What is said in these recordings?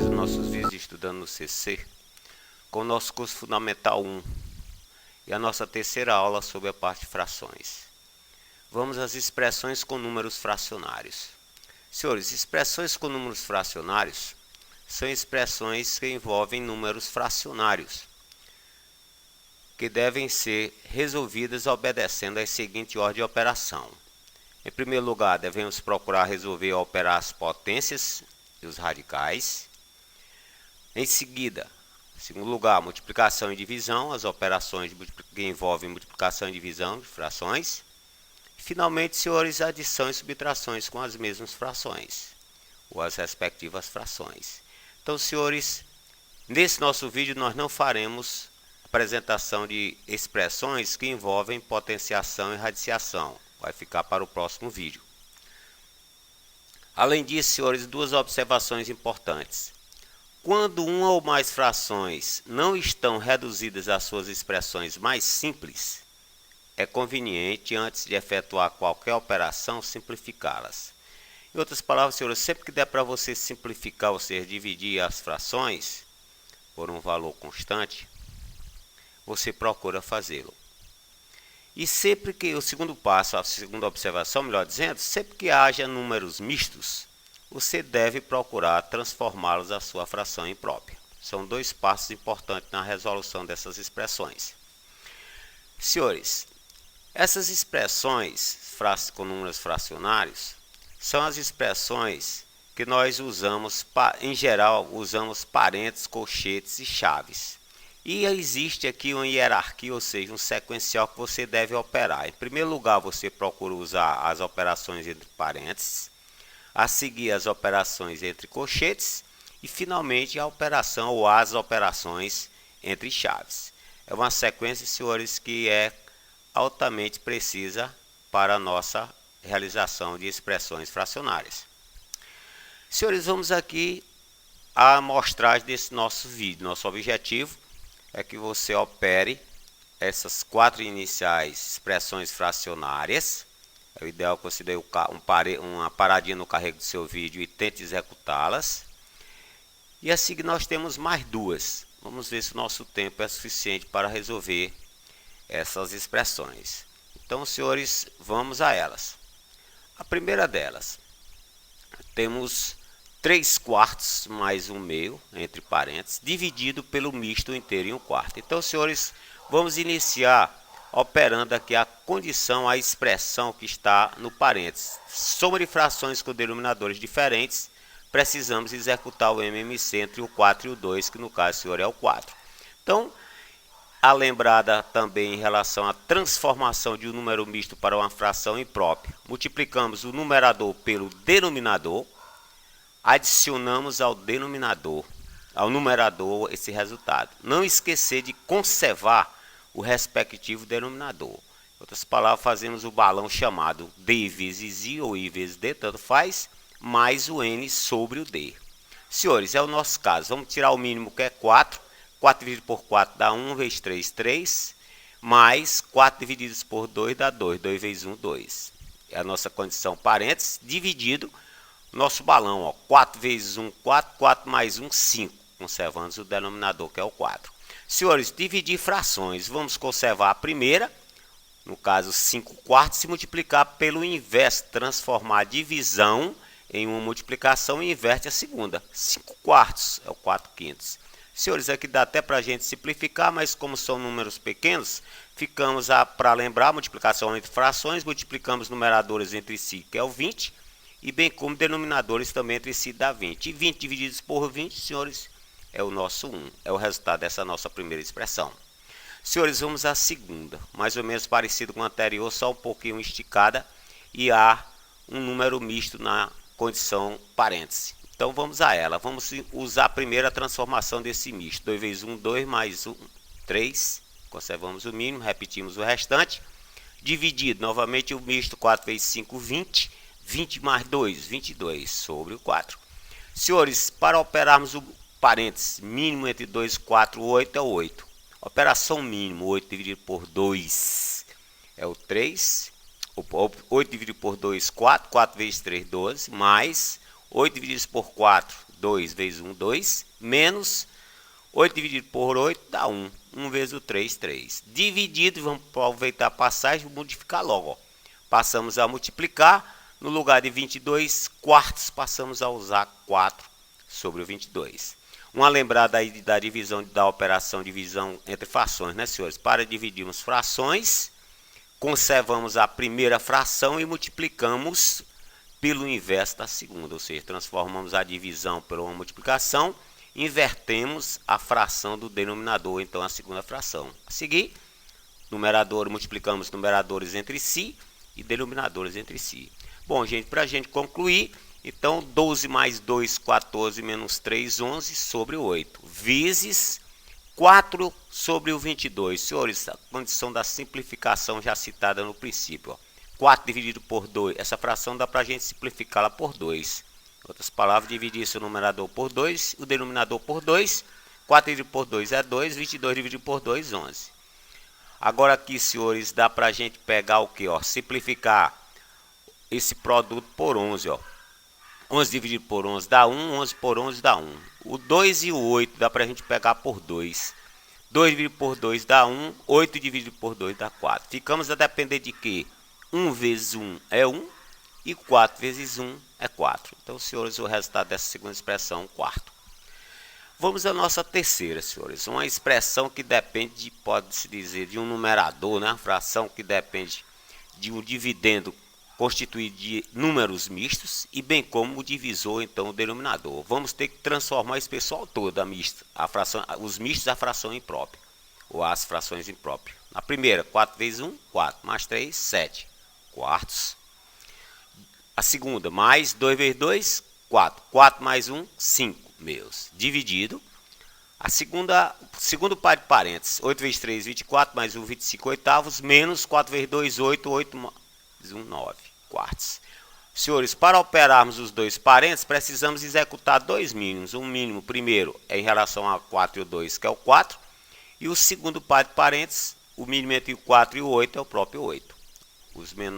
mais os nossos vídeos estudando no CC, com o nosso curso Fundamental 1 e a nossa terceira aula sobre a parte de frações. Vamos às expressões com números fracionários. Senhores, expressões com números fracionários são expressões que envolvem números fracionários, que devem ser resolvidas obedecendo a seguinte ordem de operação. Em primeiro lugar, devemos procurar resolver ou operar as potências e os radicais. Em seguida, em segundo lugar, multiplicação e divisão, as operações que envolvem multiplicação e divisão de frações. E, finalmente, senhores, adição e subtrações com as mesmas frações, ou as respectivas frações. Então, senhores, nesse nosso vídeo nós não faremos apresentação de expressões que envolvem potenciação e radiciação. Vai ficar para o próximo vídeo. Além disso, senhores, duas observações importantes. Quando uma ou mais frações não estão reduzidas às suas expressões mais simples, é conveniente, antes de efetuar qualquer operação, simplificá-las. Em outras palavras, senhores, sempre que der para você simplificar, ou seja, dividir as frações por um valor constante, você procura fazê-lo. E sempre que, o segundo passo, a segunda observação, melhor dizendo, sempre que haja números mistos, você deve procurar transformá-los à sua fração imprópria. São dois passos importantes na resolução dessas expressões. Senhores, essas expressões com números fracionários são as expressões que nós usamos, em geral, usamos parênteses, colchetes e chaves. E existe aqui uma hierarquia, ou seja, um sequencial que você deve operar. Em primeiro lugar, você procura usar as operações entre parênteses, a seguir as operações entre colchetes e, finalmente, a operação ou as operações entre chaves. É uma sequência, senhores, que é altamente precisa para a nossa realização de expressões fracionárias. Senhores, vamos aqui à amostragem desse nosso vídeo. Nosso objetivo é que você opere essas quatro iniciais expressões fracionárias. É o ideal que você dê uma paradinha no carrego do seu vídeo e tente executá-las. E a seguir nós temos mais duas. Vamos ver se o nosso tempo é suficiente para resolver essas expressões. Então, senhores, vamos a elas. A primeira delas, temos 3/4 mais 1/2, entre parênteses, dividido pelo misto inteiro em 1/4. Então, senhores, vamos iniciar operando aqui a condição, a expressão que está no parênteses. Soma de frações com denominadores diferentes, precisamos executar o MMC entre o 4 e o 2, que no caso, senhor, é o 4. Então, a lembrada também em relação à transformação de um número misto para uma fração imprópria. Multiplicamos o numerador pelo denominador, adicionamos ao numerador esse resultado. Não esquecer de conservar o respectivo denominador. Em outras palavras, fazemos o balão chamado D vezes I ou I vezes D, tanto faz, mais o N sobre o D. Senhores, é o nosso caso. Vamos tirar o mínimo, que é 4. 4 dividido por 4 dá 1 vezes 3, 3. Mais 4 divididos por 2 dá 2. 2 vezes 1, 2. É a nossa condição parênteses, dividido nosso balão, ó, 4 vezes 1, 4, 4 mais 1, 5. Conservamos o denominador, que é o 4. Senhores, dividir frações. Vamos conservar a primeira, no caso 5/4, e multiplicar pelo inverso. Transformar a divisão em uma multiplicação e inverte a segunda. 5/4 é o 4/5. Senhores, aqui dá até para a gente simplificar, mas como são números pequenos, ficamos para lembrar, multiplicação entre frações, multiplicamos numeradores entre si, que é o 20, e bem como denominadores também entre si dá 20. E 20 divididos por 20, senhores, é o nosso 1. É o resultado dessa nossa primeira expressão. Senhores, vamos à segunda. Mais ou menos parecido com a anterior, só um pouquinho esticada. E há um número misto na condição parêntese. Então vamos a ela. Vamos usar primeiro a transformação desse misto. 2 vezes 1, 2 mais 1, 3. Conservamos o mínimo, repetimos o restante. Dividido novamente o misto, 4 vezes 5, 20. 20 mais 2, 22 sobre o 4. Senhores, para operarmos o parênteses mínimo entre 2 e 4, 8 é o 8. Operação mínimo, 8 dividido por 2 é o 3. 8 dividido por 2, 4. 4 vezes 3, 12. Mais 8 dividido por 4, 2 vezes 1, 2, menos 8 dividido por 8 dá 1. 1 vezes o 3, 3. Dividido, vamos aproveitar a passagem e modificar logo. Ó. Passamos a multiplicar. No lugar de 22 quartos, passamos a usar 4 sobre o 22. Uma lembrada aí da divisão, da operação divisão entre frações, né, senhores? Para dividirmos frações, conservamos a primeira fração e multiplicamos pelo inverso da segunda. Ou seja, transformamos a divisão por uma multiplicação, invertemos a fração do denominador, então a segunda fração. A seguir, numerador, multiplicamos numeradores entre si e denominadores entre si. Bom, gente, para a gente concluir, então 12 mais 2, 14, menos 3, 11 sobre 8, vezes 4 sobre o 22. Senhores, a condição da simplificação já citada no princípio. Ó. 4 dividido por 2, essa fração dá para a gente simplificá-la por 2. Em outras palavras, dividir esse numerador por 2, o denominador por 2. 4 dividido por 2 é 2, 22 dividido por 2, 11. Agora aqui, senhores, dá para a gente pegar o que? Simplificar esse produto por 11, ó. 11 dividido por 11 dá 1, 11 por 11 dá 1. O 2 e o 8 dá para a gente pegar por 2. 2 dividido por 2 dá 1, 8 dividido por 2 dá 4. Ficamos a depender de que 1 vezes 1 é 1 e 4 vezes 1 é 4. Então, senhores, o resultado dessa segunda expressão, quarto. Vamos à nossa terceira, senhores. Uma expressão que depende, pode-se dizer, de um numerador, né? Uma fração que depende de um dividendo constituído de números mistos e bem como o divisor, então o denominador. Vamos ter que transformar esse pessoal todo, os mistos, a fração imprópria, ou as frações impróprias. Na primeira, 4 vezes 1, 4, mais 3, 7 quartos. A segunda, mais 2 vezes 2, 4. 4 mais 1, 5 meus. Dividido. A segunda, segundo par de parênteses, 8 vezes 3, 24, mais 1, 25 oitavos, menos 4 vezes 2, 8, 8 mais 1, 9 quartos. Senhores, para operarmos os dois parênteses, precisamos executar dois mínimos. Um mínimo, primeiro, é em relação a 4 e o 2, que é o 4. E o segundo par de parênteses, o mínimo entre o 4 e o 8 é o próprio 8.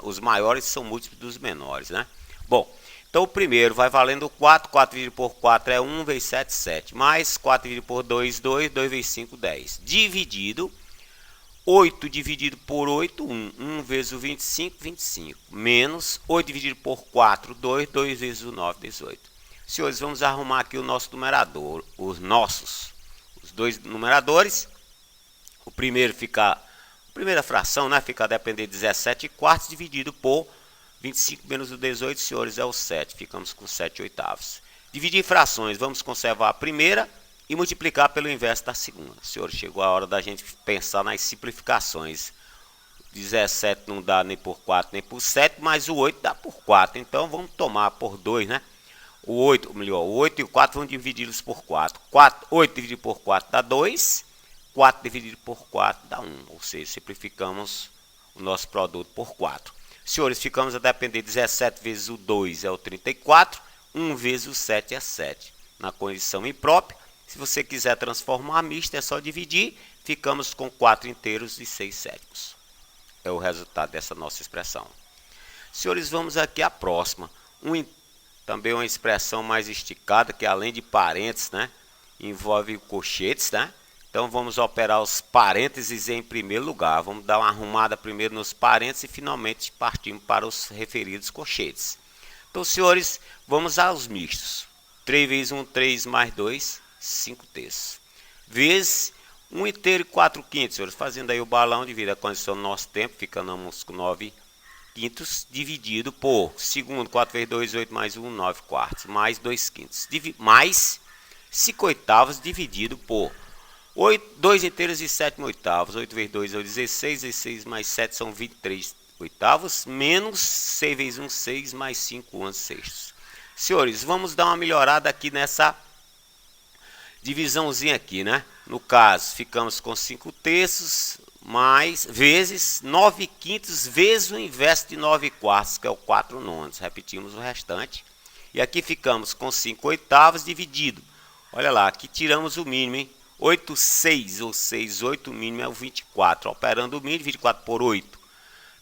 Os maiores são múltiplos dos menores, né? Bom, então o primeiro vai valendo 4. 4 dividido por 4 é 1, vezes 7, 7. Mais 4 dividido por 2, 2. 2 vezes 5, 10. Dividido. 8 dividido por 8, 1. 1 vezes o 25, 25. Menos 8 dividido por 4, 2. 2 vezes o 9, 18. Senhores, vamos arrumar aqui o nosso numerador. Os dois numeradores. O primeiro fica... A primeira fração, né? Fica a depender de 17 quartos dividido por 25 menos o 18, senhores, é o 7. Ficamos com 7 oitavos. Dividir frações. Vamos conservar a primeira e multiplicar pelo inverso da segunda. Senhores, chegou a hora da gente pensar nas simplificações. 17 não dá nem por 4 nem por 7, mas o 8 dá por 4. Então vamos tomar por 2, né? O 8 e o 4 vão divididos por 4. 8 dividido por 4 dá 2. 4 dividido por 4 dá 1. Ou seja, simplificamos o nosso produto por 4. Senhores, ficamos a depender de 17 vezes o 2 é o 34. 1 vezes o 7 é 7. Na condição imprópria. Se você quiser transformar a mista, é só dividir. Ficamos com 4 inteiros e 6 sétimos. É o resultado dessa nossa expressão. Senhores, vamos aqui à próxima. Também uma expressão mais esticada, que além de parênteses, né, envolve colchetes, né? Então vamos operar os parênteses em primeiro lugar. Vamos dar uma arrumada primeiro nos parênteses e finalmente partimos para os referidos colchetes. Então, senhores, vamos aos mistos. 3 vezes 1, 3 mais 2, 5 terços. Vezes 1 inteiro e 4 quintos, senhores. Fazendo aí o balão, devido à condição do nosso tempo, ficamos com 9 quintos, dividido por, segundo, 4 vezes 2, 8 mais 1, 9 quartos, mais 2 quintos. Mais 5 oitavos, dividido por 2 inteiros e 7 oitavos. 8 vezes 2 é 16, 16 mais 7 são 23 oitavos, menos 6 vezes 1, 6, mais 5, 11 sextos. Senhores, vamos dar uma melhorada aqui nessa divisãozinha aqui, né? No caso, ficamos com 5 terços, mais, vezes 9 quintos, vezes o inverso de 9 quartos, que é o 4 nonos. Repetimos o restante. E aqui ficamos com 5 oitavos, dividido. Olha lá, aqui tiramos o mínimo, hein? 8, 6, ou 6, 8, o mínimo é o 24. Operando o mínimo, 24 por 8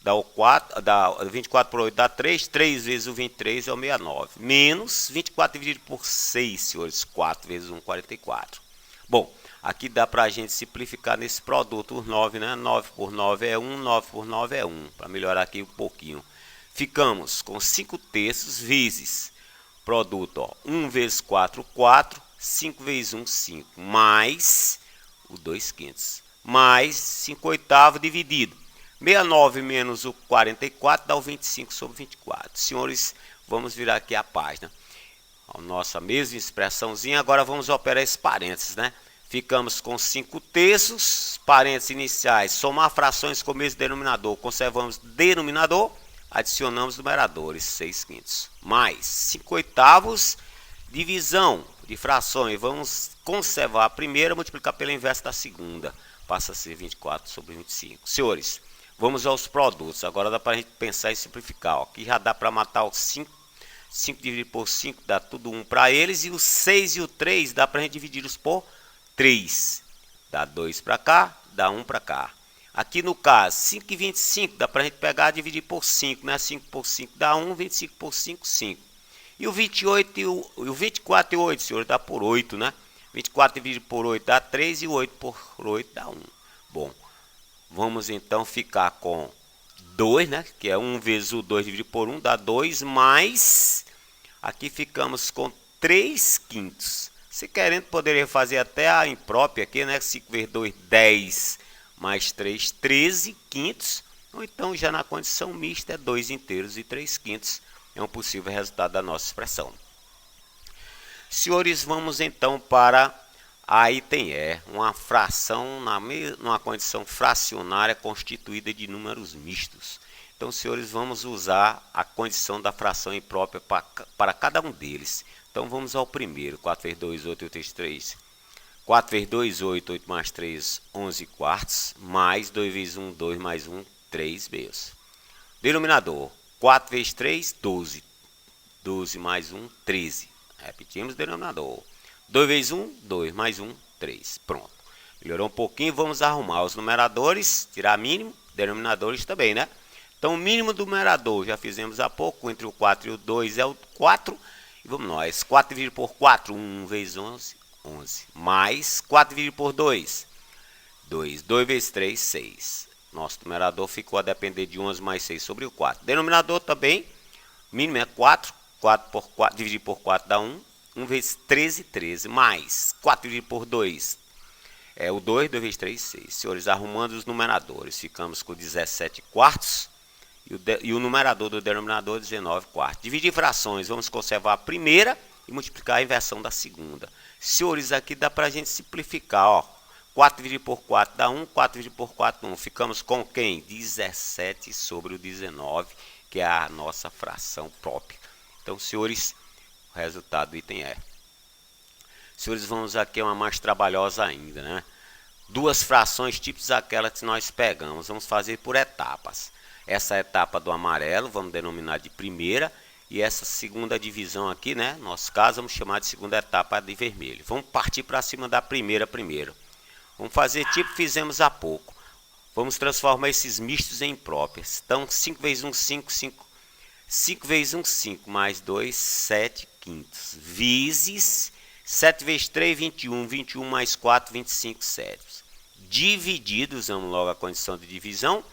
dá o 4, dá 24 por 8 dá 3, 3 vezes o 23 é o 69, menos 24 dividido por 6, senhores, 4 vezes 1, 44. Bom, aqui dá para a gente simplificar nesse produto, os 9, né? 9 por 9 é 1, 9 por 9 é 1, para melhorar aqui um pouquinho. Ficamos com 5 terços vezes produto, ó, 1 vezes 4, 4, 5 vezes 1, 5, mais o 2 quintos, mais 5 oitavos dividido. 69 menos o 44 dá o 25 sobre 24. Senhores, vamos virar aqui a página. A nossa mesma expressãozinha, agora vamos operar esse parênteses, né? Ficamos com 5 terços, parênteses iniciais, somar frações com o mesmo denominador, conservamos denominador, adicionamos numeradores, 6 quintos, mais 5 oitavos, divisão de frações, vamos conservar a primeira, multiplicar pela inversa da segunda, passa a ser 24 sobre 25. Senhores, vamos aos produtos, agora dá para a gente pensar e simplificar, ó. Aqui já dá para matar o 5, 5 dividido por 5 dá tudo 1 para eles, e o 6 e o 3 dá para a gente dividir-os por 3, dá 2 para cá, dá 1 para cá. Aqui no caso, 5 e 25 dá para a gente pegar e dividir por 5, né? 5 por 5 dá 1, 25 por 5, 5. E o 28 e o 24 e o 8, senhores, dá por 8, né? 24 dividido por 8 dá 3 e o 8 por 8 dá 1. Bom, vamos então ficar com 2, né? Que é 1 vezes o 2 dividido por 1 dá 2, mais aqui ficamos com 3 quintos. Se querendo, poderia fazer até a imprópria aqui, né? 5 vezes 2, 10, mais 3, 13 quintos. Ou então, já na condição mista, é 2 inteiros e 3 quintos. É um possível resultado da nossa expressão. Senhores, vamos então para a item E, uma fração numa condição fracionária constituída de números mistos. Então, senhores, vamos usar a condição da fração imprópria para cada um deles. Então, vamos ao primeiro. 4 vezes 2, 8, 8 vezes 3. 4 vezes 2, 8, 8 mais 3, 11 quartos, mais 2 vezes 1, 2 mais 1, 3 meios. Denominador, 4 vezes 3, 12. 12 mais 1, 13. Repetimos o denominador. 2 vezes 1, 2 mais 1, 3. Pronto. Melhorou um pouquinho, vamos arrumar os numeradores, tirar mínimo, denominadores também, né? Então, o mínimo do numerador, já fizemos há pouco, entre o 4 e o 2 é o 4. E vamos nós, 4 dividido por 4, 1 vezes 11, 11. Mais 4 dividido por 2, 2. 2 vezes 3, 6. Nosso numerador ficou a depender de 11 mais 6 sobre o 4. Denominador também, mínimo é 4. 4 por 4, dividido por 4 dá 1. 1 vezes 13, 13. Mais 4 dividido por 2 é o 2. 2 vezes 3, 6. Senhores, arrumando os numeradores, ficamos com 17 quartos. E o numerador do denominador 19 quartos. Dividir frações, vamos conservar a primeira e multiplicar a inversão da segunda. Senhores, aqui dá para a gente simplificar, ó. 4 dividido por 4 dá 1, 4 dividido por 4 1. Ficamos com quem? 17 sobre o 19, que é a nossa fração própria. Então, senhores, o resultado do item é. Senhores, vamos aqui a uma mais trabalhosa ainda, né? Duas frações típicas aquelas que nós pegamos. Vamos fazer por etapas. Essa etapa do amarelo, vamos denominar de primeira. E essa segunda divisão aqui, né? No nosso caso, vamos chamar de segunda etapa de vermelho. Vamos partir para cima da primeira primeiro. Vamos fazer tipo fizemos há pouco. Vamos transformar esses mistos em impróprios. Então, 5 vezes 1, 5, 5. 5 vezes 1, 5, mais 2, 7 quintos. Vezes 7 vezes 3, 21. 21 mais 4, 25 sétimos. Dividido, usamos logo a condição de divisão.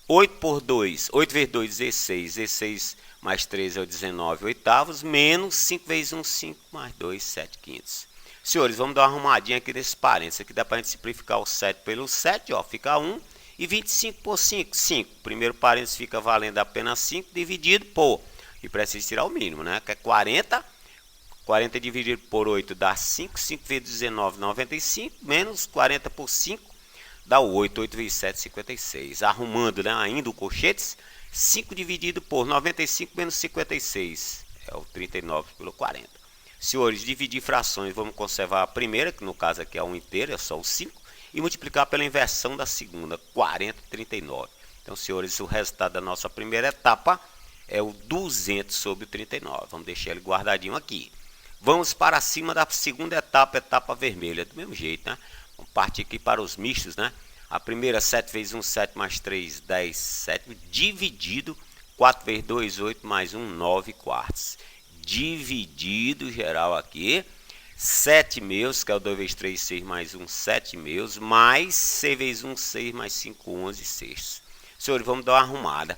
8 por 2, 8 vezes 2, 16. 16 mais 3 é o 19 oitavos. Menos 5 vezes 1, 5, mais 2, 7 quintos. Senhores, vamos dar uma arrumadinha aqui nesse parênteses. Aqui dá para a gente simplificar o 7 pelo 7, ó, fica 1. E 25 por 5, 5. Primeiro parênteses fica valendo apenas 5, dividido por, e precisa tirar o mínimo, né? Que é 40. 40 dividido por 8 dá 5. 5 vezes 19, 95. Menos 40 por 5 dá o 8. 8 vezes 7, 56. Arrumando, né, ainda o colchetes. 5 dividido por 95 menos 56. É o 39 pelo 40. Senhores, dividir frações. Vamos conservar a primeira, que no caso aqui é 1 inteiro, é só o 5. E multiplicar pela inversão da segunda, 40, 39. Então, senhores, o resultado da nossa primeira etapa é o 200 sobre o 39. Vamos deixar ele guardadinho aqui. Vamos para cima da segunda etapa, etapa vermelha. Do mesmo jeito, né? Vamos partir aqui para os mistos, né? A primeira, 7 vezes 1, 7 mais 3, 10 sétimos, dividido 4 vezes 2, 8 mais 1, 9 quartos. Dividido geral aqui, 7 meus, que é o 2 vezes 3, 6 mais 1, 7 meus, mais 6 vezes 1, 6 mais 5, 11 sextos. Senhores, vamos dar uma arrumada.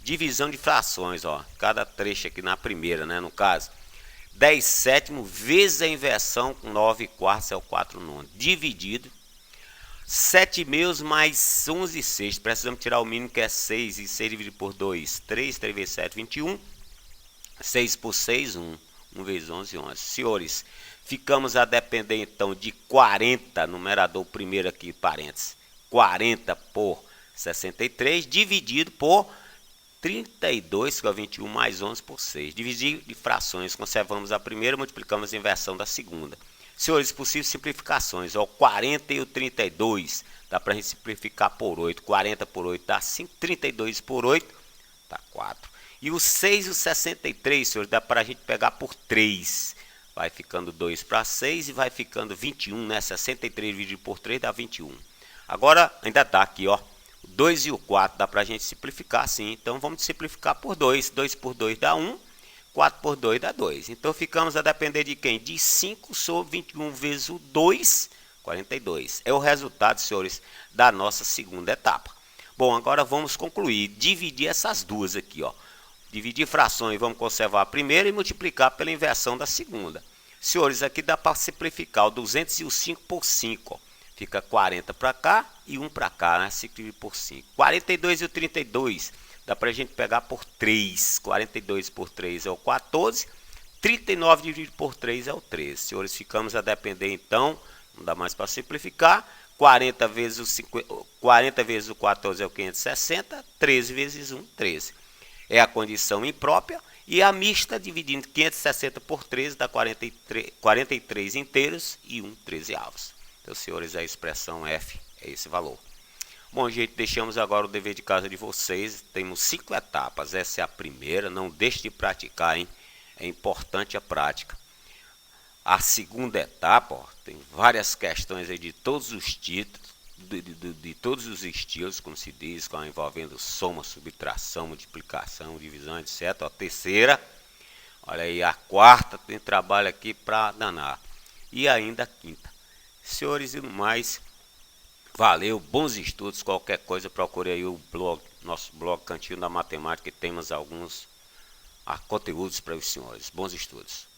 Divisão de frações, ó, cada trecho aqui na primeira, né, no caso. 10 sétimos vezes a inversão, 9 quartos é o 4 nono. Dividido, 7 meus mais 11 sextos. Precisamos tirar o mínimo, que é 6, e 6 dividido por 2, 3, 3 vezes 7, 21. 6 por 6, 1. 1 vezes 11, 11. Senhores, ficamos a depender então de 40, numerador primeiro aqui, parênteses, 40 por 63, dividido por 32, que é 21, mais 11 por 6. Dividir de frações, conservamos a primeira, multiplicamos a inversão da segunda. Senhores, possíveis simplificações, ó, 40 e o 32, dá para a gente simplificar por 8. 40 por 8 dá 5, 32 por 8 dá 4. E o 6 e o 63, senhores, dá para a gente pegar por 3. Vai ficando 2 para 6 e vai ficando 21, né? 63 dividido por 3 dá 21. Agora, ainda tá aqui, ó. O 2 e o 4 dá para a gente simplificar, sim. Então, vamos simplificar por 2. 2 por 2 dá 1. 4 por 2 dá 2. Então, ficamos a depender de quem? De 5 sobre 21 vezes o 2, 42. É o resultado, senhores, da nossa segunda etapa. Bom, agora vamos concluir. Dividir essas duas aqui, ó. Dividir frações, vamos conservar a primeira e multiplicar pela inversão da segunda. Senhores, aqui dá para simplificar o 200 e o 5 por 5, ó. Fica 40 para cá e 1 para cá, né? 5 dividido por 5. 42 e o 32, dá para a gente pegar por 3. 42 por 3 é o 14. 39 dividido por 3 é o 13. Senhores, ficamos a depender então, não dá mais para simplificar. 40 vezes o 14 é o 560. 13 vezes 1, 13. É a condição imprópria, e a mista, dividindo 560 por 13, dá 43 inteiros e 1 13avos. Então, senhores, a expressão F é esse valor. Bom, gente, deixamos agora o dever de casa de vocês. Temos 5 etapas, essa é a primeira, não deixe de praticar, hein? É importante a prática. A segunda etapa, ó, tem várias questões aí de todos os títulos, de todos os estilos, como se diz, envolvendo soma, subtração, multiplicação, divisão, etc. A terceira, olha aí, a quarta tem trabalho aqui para danar. E ainda a quinta. Senhores, e no mais, valeu, bons estudos. Qualquer coisa, procure aí o blog, nosso blog Cantinho da Matemática, que temos alguns conteúdos para os senhores. Bons estudos.